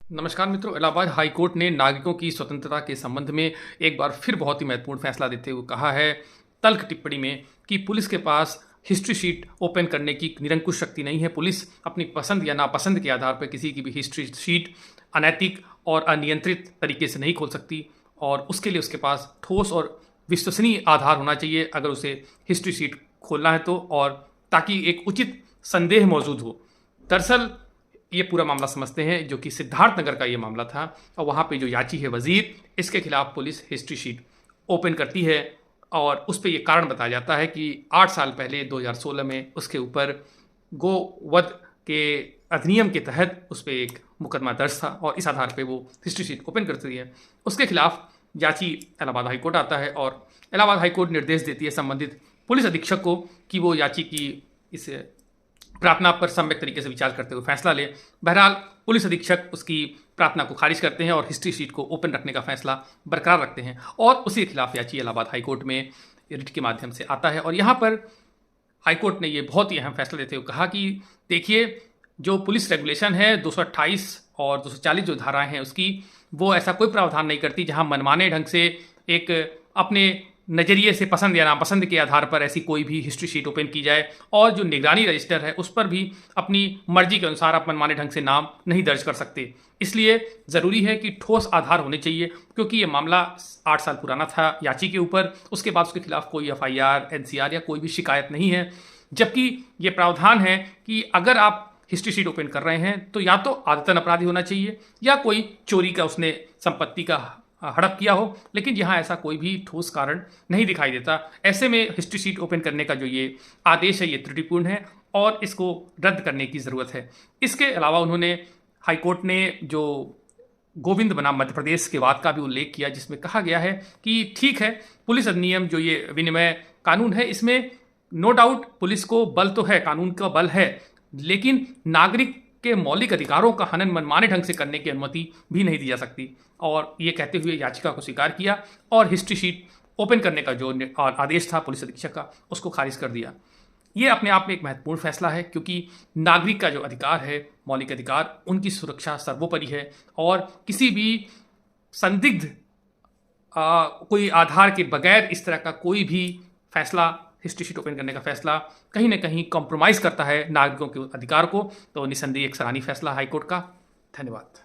नमस्कार मित्रों। Allahabad high court ने नागरिकों की स्वतंत्रता के संबंध में एक बार फिर बहुत ही महत्वपूर्ण फैसला देते हुए कहा है तल्ख टिप्पणी में कि पुलिस के पास हिस्ट्री शीट ओपन करने की निरंकुश शक्ति नहीं है। पुलिस अपनी पसंद या नापसंद के आधार पर किसी की भी हिस्ट्री शीट अनैतिक और अनियंत्रित तरीके से नहीं खोल सकती और उसके लिए उसके पास ठोस और विश्वसनीय आधार होना चाहिए अगर उसे हिस्ट्री शीट खोलना है तो, और ताकि एक उचित संदेह मौजूद हो। दरअसल ये पूरा मामला समझते हैं जो कि सिद्धार्थनगर का ये मामला था और वहाँ पे जो याची है वजीर, इसके खिलाफ पुलिस हिस्ट्री शीट ओपन करती है और उस पर ये कारण बताया जाता है कि 8 साल पहले 2016 में उसके ऊपर गोवध के अधिनियम के तहत उस पर एक मुकदमा दर्ज था और इस आधार पे वो हिस्ट्री शीट ओपन करती है। उसके खिलाफ याची इलाहाबाद हाई कोर्ट आता है और इलाहाबाद हाई कोर्ट निर्देश देती है संबंधित पुलिस अधीक्षक को कि वो याची की इस प्रार्थना पर सम्यक तरीके से विचार करते हुए फैसला ले। बहरहाल पुलिस अधीक्षक उसकी प्रार्थना को खारिज करते हैं और हिस्ट्री शीट को ओपन रखने का फैसला बरकरार रखते हैं और उसी के खिलाफ याची इलाहाबाद हाई कोर्ट में रिट के माध्यम से आता है। और यहाँ पर हाई कोर्ट ने ये बहुत ही अहम फैसला देते हुए कहा कि देखिए, जो पुलिस रेगुलेशन है 228 और 240 जो धाराएं हैं उसकी, वो ऐसा कोई प्रावधान नहीं करती जहां मनमाने ढंग से एक अपने नज़रिए से पसंद या नापसंद के आधार पर ऐसी कोई भी हिस्ट्री शीट ओपन की जाए और जो निगरानी रजिस्टर है उस पर भी अपनी मर्जी के अनुसार आप मनमाने ढंग से नाम नहीं दर्ज कर सकते। इसलिए ज़रूरी है कि ठोस आधार होने चाहिए, क्योंकि ये मामला 8 साल पुराना था याची के ऊपर। उसके बाद उसके खिलाफ कोई FIR, NCR या कोई भी शिकायत नहीं है, जबकि ये प्रावधान है कि अगर आप हिस्ट्री शीट ओपन कर रहे हैं तो या तो आदतन अपराधी होना चाहिए या कोई चोरी का उसने संपत्ति का हड़प किया हो, लेकिन यहाँ ऐसा कोई भी ठोस कारण नहीं दिखाई देता। ऐसे में हिस्ट्री शीट ओपन करने का जो ये आदेश है ये त्रुटिपूर्ण है और इसको रद्द करने की ज़रूरत है। इसके अलावा उन्होंने हाईकोर्ट ने जो गोविंद बनाम मध्य प्रदेश के वाद का भी उल्लेख किया, जिसमें कहा गया है कि ठीक है, पुलिस अधिनियम जो ये विनिमय कानून है इसमें नो डाउट पुलिस को बल तो है, कानून का बल है, लेकिन नागरिक के मौलिक अधिकारों का हनन मनमाने ढंग से करने की अनुमति भी नहीं दी जा सकती। और ये कहते हुए याचिका को स्वीकार किया और हिस्ट्री शीट ओपन करने का जो आदेश था पुलिस अधीक्षक का उसको खारिज कर दिया। ये अपने आप में एक महत्वपूर्ण फैसला है, क्योंकि नागरिक का जो अधिकार है, मौलिक अधिकार, उनकी सुरक्षा सर्वोपरि है और किसी भी संदिग्ध कोई आधार के बगैर इस तरह का कोई भी फैसला, हिस्ट्री शीट ओपन करने का फैसला कहीं ना कहीं कॉम्प्रोमाइज़ करता है नागरिकों के अधिकार को। तो निसंदेह एक सराहनीय फैसला हाईकोर्ट का। धन्यवाद।